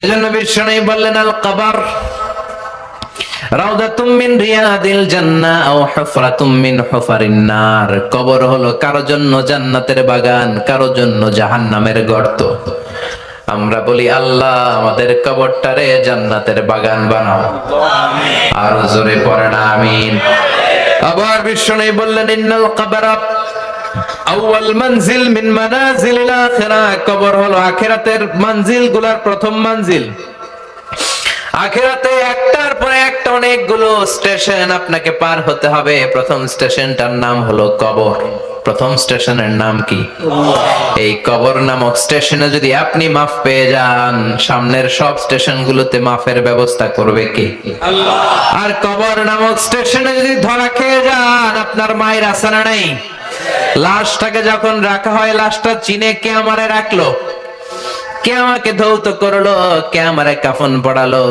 এজন্য বিশ্বনবী বললেন, আল কবর রাউদাতুম মিন রিয়াদিল জান্নাহ আও হুফরাতুম মিন হুফারিন নার। কবর হলো কারো জন্য জান্নাতের বাগান, কারো জন্য জাহান্নামের গর্ত। আমরা বলি, আল্লাহ আমাদের কবরটারে জান্নাতের বাগান বানাও। আর জোরে পড়েন আমিন। আবার বিশ্বনবী বললেন, ইন্নাল কবরা আউয়াল মানজিল মিন মানাজিলিল আখিরাহ। কবর হলো আখিরাতের মঞ্জিল গুলার প্রথম মঞ্জিল। আখিরাতে একটার পর একটা অনেকগুলো স্টেশন আপনাকে পার হতে হবে। প্রথম স্টেশনটার নাম হলো কবর। প্রথম স্টেশনের নাম কি? এই কবর নামক স্টেশনে যদি আপনি মাফ পেয়ে যান, সামনের সব স্টেশনগুলোতে মাফের ব্যবস্থা করবে কে? আল্লাহ। আর কবর নামক স্টেশনে যদি ধরা খেয়ে যান, আপনার মায়ের আছে না নাই? লাশটাকে যখন রাখা হয়, লাশটা চিনে কে আমারে রাখলো, কে আমাকে ধৌত করলো, কে আমারে কাফন পড়ালো।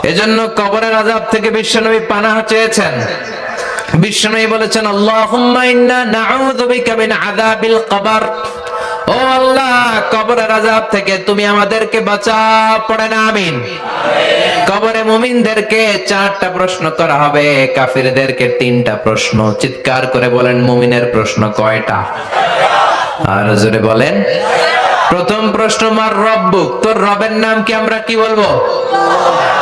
এজন্য কবরের আযাব থেকে বিশ্বনবী পানাহ চেয়েছেন। বিশ্বনবী বলেছেন, আল্লাহুম্মা ইন্না নাউযু বিকা মিন আযাবিল কবর। ও আল্লাহ, কবরের আযাব থেকে তুমি আমাদেরকে বাঁচাও। পড়েন আমিন। কবরে মুমিনদেরকে 4টা প্রশ্ন করা হবে, কাফিরদেরকে 3টা প্রশ্ন। চিৎকার করে বলেন, মুমিনের প্রশ্ন কয়টা? আর জোরে বলেন। প্রথম প্রশ্ন, মার রব্বুক, তোর রবের নাম কি? আমরা কি বলবো?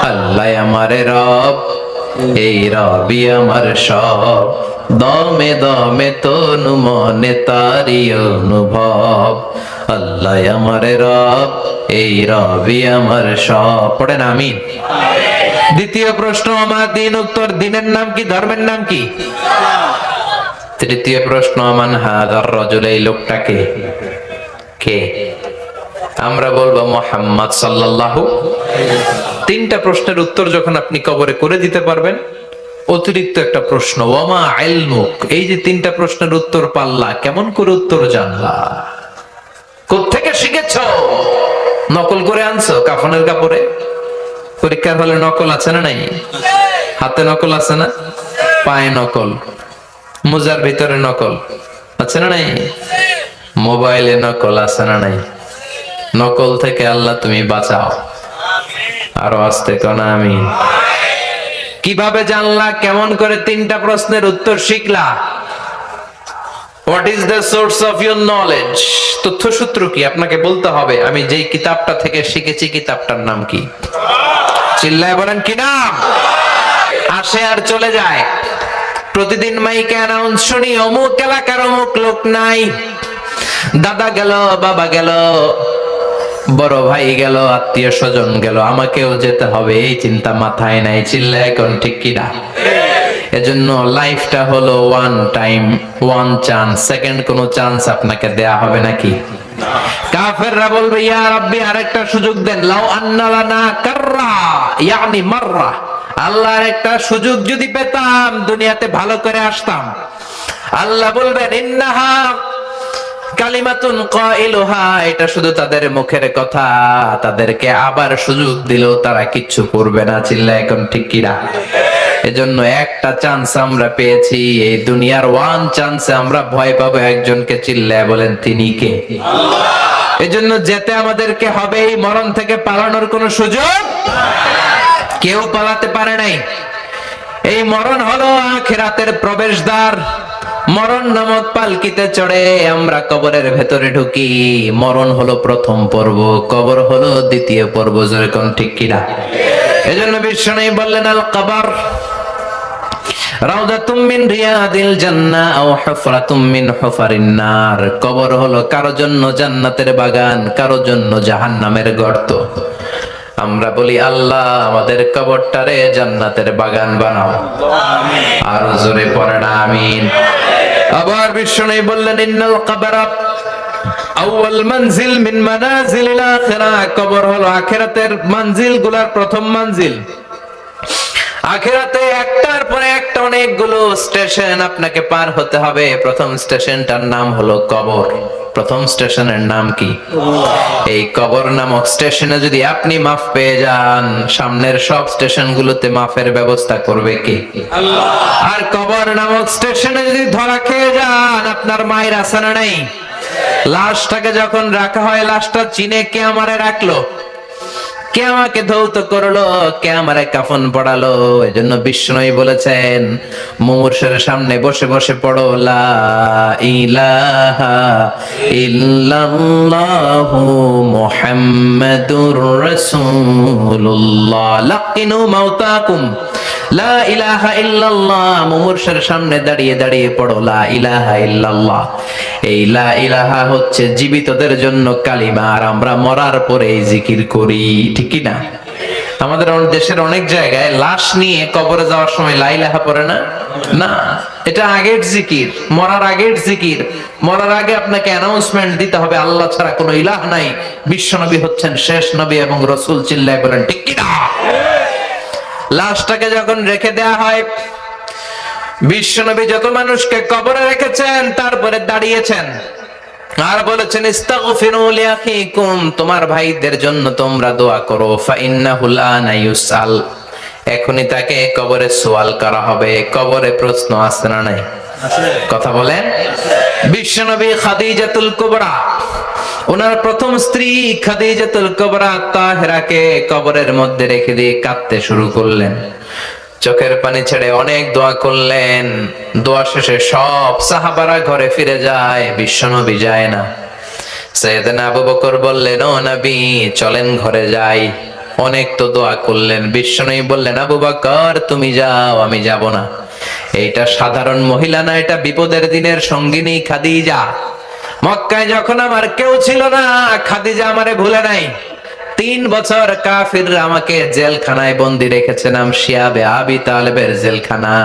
আল্লাহ আমারে রব, এই রবি আমার সব, দমে দমে তনু মনে তারি অনুভব। আল্লাহ আমারে রব, এই রবি আমার সব। পড়েন আমিন। দ্বিতীয় প্রশ্ন, আমার দিন, উত্তর দিনের নাম কি, ধর্মের নাম কি? তৃতীয় প্রশ্ন, মান হাযার রাজুল, এই লোকটাকে কে? আমরা বলবো মুহাম্মদ সাল্লাল্লাহু। 3টা প্রশ্নের উত্তর যখন আপনি কবরে করে দিতে পারবেন, অতিরিক্ত একটা প্রশ্ন, ওয়ামা ইলমুক, এই যে 3টা প্রশ্নের উত্তর পাল্লা, কেমন করে উত্তর জানলা? কোত্থেকে শিখেছো? নকল করে আনছো কাফনের কাপড়ে? পরীক্ষার হলে নকল আছে না নাই? হাতে নকল আছে না? পায়ে নকল, মোজার ভিতরে নকল আছে না নাই? মোবাইলে নকল আছে না নাই? নকল থেকে আল্লাহ তুমি বাঁচাও। আরো আস্তে কোন আমিন। কিভাবে জানলা? কেমন করে 3টা প্রশ্নের উত্তর শিখলা? What is the source of your knowledge? তথ্যসূত্র কি? আপনাকে বলতে হবে, আমি যেই কিতাবটা থেকে শিখেছি কিতাবটার নাম কি? চিল্লায় বলেন, কি নাম? আসে আর চলে যায়। প্রতিদিন মাইকে অ্যানাউন্স শুনি, অমুক এলাকার অমুক লোক নাই। দাদা গেল, বাবা গেল, বড় ভাই গেল, আত্মীয় স্বজন গেল, আমাকেও যেতে হবে, এই চিন্তা মাথায় নাই। চিল্লা এখন ঠিক কিনা? এজন্য লাইফটা হলো one time, one chance. Second কোনো চান্স আপনাকে দেয়া হবে নাকি? কাফেররা বলবে, ইয়া রাব্বি, আরেকটা সুযোগ দেন। লাউ আন্না লানা কাররা, ইয়ানি মাররা, আল্লাহর একটা সুযোগ যদি পেতাম, দুনিয়াতে ভালো করে আসতাম। আল্লাহ বলবেন, ইন্নাহা কালিমাতুন কাইলুহা, এটা শুধু তাদের মুখের কথা, তাদেরকে আবার সুযোগ দিলেও তারা কিচ্ছু করবে না। চিল্লা এখন ঠিক কিনা? এজন্য একটা চান্স আমরা পেয়েছি, এই দুনিয়ার ওয়ান চান্সে আমরা ভয় পাবো একজনকে। চিল্লায় বলেন, তিনি কে? আল্লাহ। এজন্য যেতে আমাদেরকে হবে। এই মরণ থেকে পালানোর কোনো সুযোগ কেউ পালাতে পারে নাই। এই মরণ হলো আখিরাতের প্রবেশদ্বার। মরণ নামক পালকিতে চড়ে আমরা কবরের ভেতরে ঢুকি। মরণ হলো প্রথম পর্ব, কবর হলো দ্বিতীয় পর্ব। যেরকম ঠিক কিনা? এজন্য বিশ্বনবী বললেন, আল কবর রাউদাতুম মিন রিয়াদিল জান্নাহ আও হুফরাতুম মিন হুফারিন নার। কবর হলো কারো জন্য জান্নাতের বাগান, কারো জন্য জাহান্নামের গর্ত। আমরা বলি, আল্লাহ আমাদের কবরটারে জান্নাতের বাগান বানাও। আমিন। আর জোরে পড়েন আমিন। আবার বিশ্বনবী বললেন, ইন্নাল কবরা আউয়াল মানজিল মিন মানাজিলিল আখিরাহ। কবর হলো আখিরাতের মঞ্জিল গুলার প্রথম মঞ্জিল। আখিরাতে একটার পর একটা অনেকগুলো স্টেশন আপনাকে পার হতে হবে। প্রথম স্টেশনটার নাম হলো কবর। প্রথম স্টেশনের নাম কি? এই কবর নামক স্টেশনে যদি আপনি মাফ পেয়ে যান, সামনের সব স্টেশনগুলোতে মাফের ব্যবস্থা করবে কে? আল্লাহ। আর কবর নামক স্টেশনে যদি ধরা খেয়ে যান, আপনার মায়ের আছে না নাই? লাশটাকে যখন রাখা হয়, লাশটা চিনে কে আমারে রাখলো, কে আমাকে ধৌত করলো, কে আমারে কাফন পড়ালো? এজন্য বিষ্ণুই বলেছেন মুমূর্ষের সামনে বসে বসে পড়ো লা ইলাহা ইল্লাল্লাহু মুহাম্মাদুর রাসূলুল্লাহ। লাকিনু মাউতাকুম লা ইলাহা ইল্লাল্লাহ। মুমূর্ষের সামনে দাঁড়িয়ে দাঁড়িয়ে পড়ো লা ইলাহা ইল্লাল্লাহ। এই লা ইলাহা হচ্ছে জীবিতদের জন্য কালিমা, আর আমরা মরার পরে এই জিকির করি, ঠিক কি না? আমাদের দেশের অনেক জায়গায় লাশ নিয়ে কবরে যাওয়ার সময় লা ইলাহা পড়ে না। না, এটা আগের জিকির, মরার আগের জিকির। মরার আগে আপনাকে অ্যানাউন্সমেন্ট দিতে হবে আল্লাহ ছাড়া কোনো ইলাহ নাই, বিশ্বনবী হচ্ছেন শেষ নবী এবং রাসূল। চিল্লায় বলেন ঠিক কি না? লাশটাকে যখন রেখে দেয়া হয়, বিশ্বনবী যত মানুষকে কবরে রেখেছেন তারপরে দাঁড়িয়েছেন আর বলেছেন ইস্তাগফিরু লিআখিকুম, তোমার ভাইদের জন্য তোমরা দোয়া করো। ফাইন্নাহুল আনা ইউসাল, এখনি তাকে কবরে সওয়াল করা হবে। কবরে প্রশ্ন আছে না নাই? কথা বলেন। বিশ্বনবী খাদিজাতুল কুবরা, ওনার প্রথম স্ত্রী খাদিজাতুল কুবরা তাহেরাকে কবরের মধ্যে রেখে দিয়ে কাঁদতে শুরু করলেন। চোখের পানি ছেড়ে অনেক দোয়া করলেন। দোয়া শেষে সব সাহাবারা ঘরে ফিরে যায়, বিশ্বনবী যায় না। সাইয়েদনা আবু বকর বললেন, ও নবী চলেন ঘরে যাই। অনেক তো দোয়া করলেন। বিশ্বনবী বললেন, আবু বকর তুমি যাও, আমি যাব না। এইটা সাধারণ মহিলা না, এটা বিপদের দিনের সঙ্গিনী খাদিজা। মক্কায় যখন আমার কেউ ছিল না, খাদিজা আমারে ভুলে নাই। 3 বছর কাফিররা আমাকে জেলখানায় বন্দি রেখেছে, নাম শিয়াবে আবি তালেবের জেলখানা।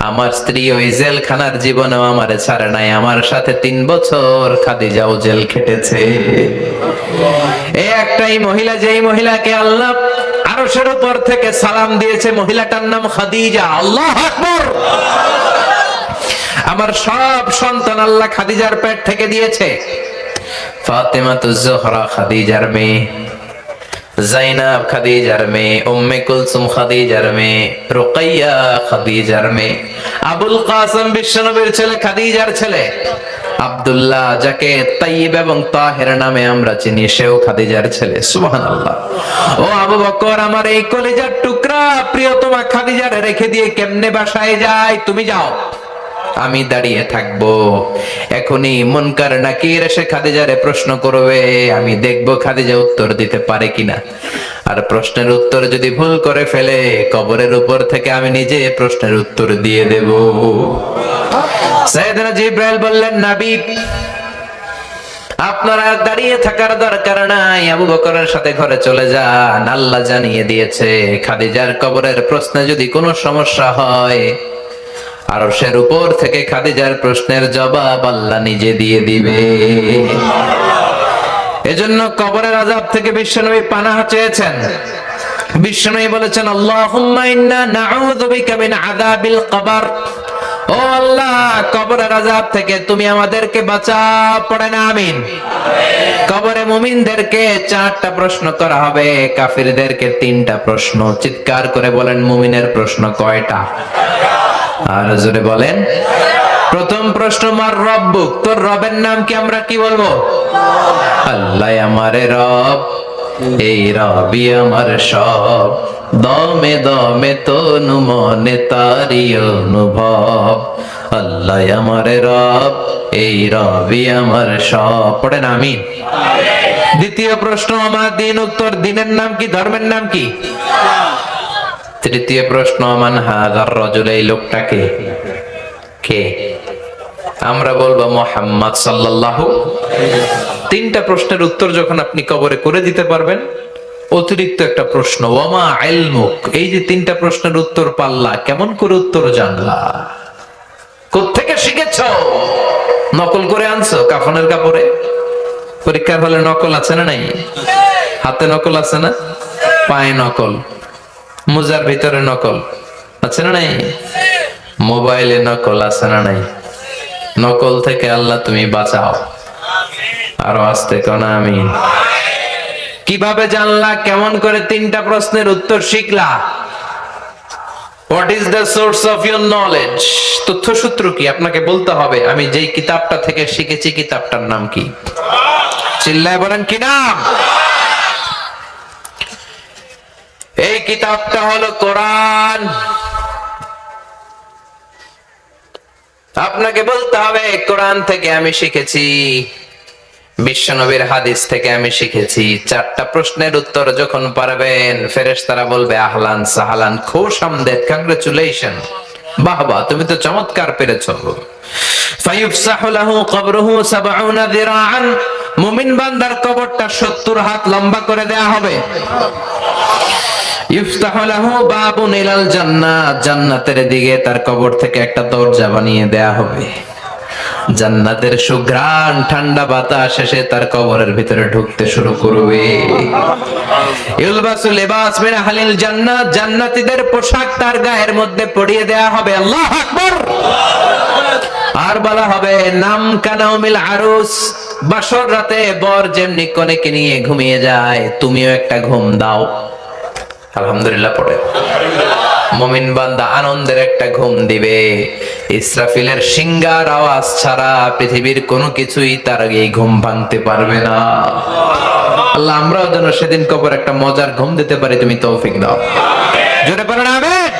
আমার স্ত্রী ওই জেলখানার জীবনেও আমারে ছাড়ে নাই। আমার সাথে 3 বছর খাদিজাও জেল খেটেছে। এই একটাই মহিলা, যেই মহিলাকে আল্লাহ আরশের উপর থেকে সালাম দিয়েছে, মহিলাটার নাম খাদিজা। আল্লাহু আকবার। আমার সব সন্তান আল্লাহ খাদিজার পেট থেকে দিয়েছে। ফাতেমাতুজ জোহরা খাদিজার মেয়ে, জাইনাব খাদিজার মেয়ে, উম্মে কুলসুম খাদিজার মেয়ে, রুকাইয়া খাদিজার মেয়ে, আবুল কাসেম বিশ্বনবীর ছেলে খাদিজার ছেলে, আব্দুল্লাহ যাকে তাইয়্যিব এবং তাহের নামে আমরা চিনি, সেও খাদিজার ছেলে। সুবহানাল্লাহ। ও আবু বকর, আমার এই কলিজার টুকরা প্রিয়তমা খাদিজার রেখে দিয়ে কেমনে বাসায় যায়? তুমি যাও, আমি দাঁড়িয়ে থাকবো। এখনই মুনকার নাকির এসে খাদিজারে প্রশ্ন করবে, আমি দেখবো খাদিজা উত্তর দিতে পারে কিনা। আর প্রশ্নের উত্তর যদি ভুল করে ফেলে, কবরের উপর থেকে আমি নিজে প্রশ্নের উত্তর দিয়ে দেব। সাইয়েদনা জিবরাইল বললেন, নবী আপনারা দাঁড়িয়ে থাকার দরকার নাই, আবু বকরের সাথে ঘরে চলে যান। আল্লাহ জানিয়ে দিয়েছে খাদিজার কবরের প্রশ্নে যদি কোনো সমস্যা হয়, আরশের উপর থেকে খাদিজার প্রশ্নের জবাব আল্লাহ নিজে দিয়ে দিবে। এজন্য কবরের আযাব থেকে বিশ্বনবী পানাহ চেয়েছেন। বিশ্বনবী বলেছেন, আল্লাহুম্মা ইন্না নাউযু বিকা মিন আযাবিল কবর। ও আল্লাহ, কবরের আযাব থেকে তুমি আমাদেরকে বাঁচাও। পড়েন আমিন। কবরে মুমিনদেরকে 4টা প্রশ্ন করা হবে, কাফিরদেরকে 3টা প্রশ্ন। চিৎকার করে বলেন, মুমিনের প্রশ্ন কয়টা? আর জোরে বলেন। প্রথম প্রশ্ন, মার রব্বুক, তোর রবের নাম কি? আমরা কি বলবো? আল্লাহ আমারে রব, এই রবি আমার সব, দমে দমে তনু মনে তারি অনুভব। আল্লাহ আমারে রব, এই রবি আমার সব। পড়েন আমিন। দ্বিতীয় প্রশ্ন, আমার দিন, উত্তর দিনের নাম কি? ধর্মের নাম কি? তৃতীয় প্রশ্ন, মান হাযার রাজুল, এই লোকটাকে কে? আমরা বলবো মুহাম্মদ সাল্লাল্লাহু। 3টা প্রশ্নের উত্তর যখন আপনি কবরে করে দিতে পারবেন, অতিরিক্ত একটা প্রশ্ন, ওয়ামা ইলমুক, এই যে 3টা প্রশ্নের উত্তর পাল্লা, কেমন করে উত্তর জানলা? কোত্থেকে শিখেছো? নকল করে আনছো কাফনের কাপড়ে? পরীক্ষার হলে নকল আছে না নাই? হাতে নকল আছে না? পায়ে নকল, মোজার ভিতরে নকল আছে না নাই? মোবাইলে নকল আছে না নাই? নকল থেকে আল্লাহ তুমি বাঁচাও। আরো আস্তে কোন আমিন। কিভাবে জানলা? কেমন করে 3টা প্রশ্নের উত্তর শিখলা? What is the source of your knowledge? তথ্যসূত্র কি? আপনাকে বলতে হবে আমি যেই কিতাবটা থেকে শিখেছি, কিতাবটার নাম কি? চিল্লায় বলেন কি নাম? কিতাবটা হলো কোরআন। আপনাকে বলতে হবে কোরআন থেকে আমি শিখেছি, বিশ্বনবীর হাদিস থেকে আমি শিখেছি। 4টা প্রশ্নের উত্তর যখন পারবেন, ফেরেশতারা বলবে আহলান সাহলান, খুশামদেদ, কংগ্রাচুলেশন, বাহ বাহ, তুমি তো চমৎকার পেরেছো। ফায়ুফসাহু লাহু কবরুহু 70 যিরাআন, মুমিন বান্দার কবরটা 70 হাত লম্বা করে দেয়া হবে। ইফতাহু লাহু বাবুন ইলাল জান্নাহ, জান্নাতের দিকে তার কবর থেকে একটা দরজা বানিয়ে দেয়া হবে। জান্নাতের সুঘ্রাণ ঠান্ডা বাতাস এসে তার কবরের ভিতরে ঢুকতে শুরু করবে। ইলবাসু লিবাস মিন আহলিল জান্নাত, জান্নাতীদের পোশাক তার গায়ের মধ্যে পরিয়ে দেয়া হবে। আল্লাহু আকবার। আর বলা হবে নাম কানাউমিল আরুস, বাসর রাতে বর যেমনি কনেকে নিয়ে ঘুমিয়ে যায়, তুমিও একটা ঘুম দাও। আলহামদুলিল্লাহ পড়ে মুমিন বান্দা আনন্দের একটা ঘুম দিবে। ইসরাফিলের সিংগার আওয়াজ ছাড়া পৃথিবীর কোনো কিছুই তার এই ঘুম ভাঙতে পারবে না। আল্লাহ আমরাও যেন সেদিন কবর একটা মজার ঘুম দিতে পারি, তুমি তৌফিক দাও। জোরে পড়ো না আমিন।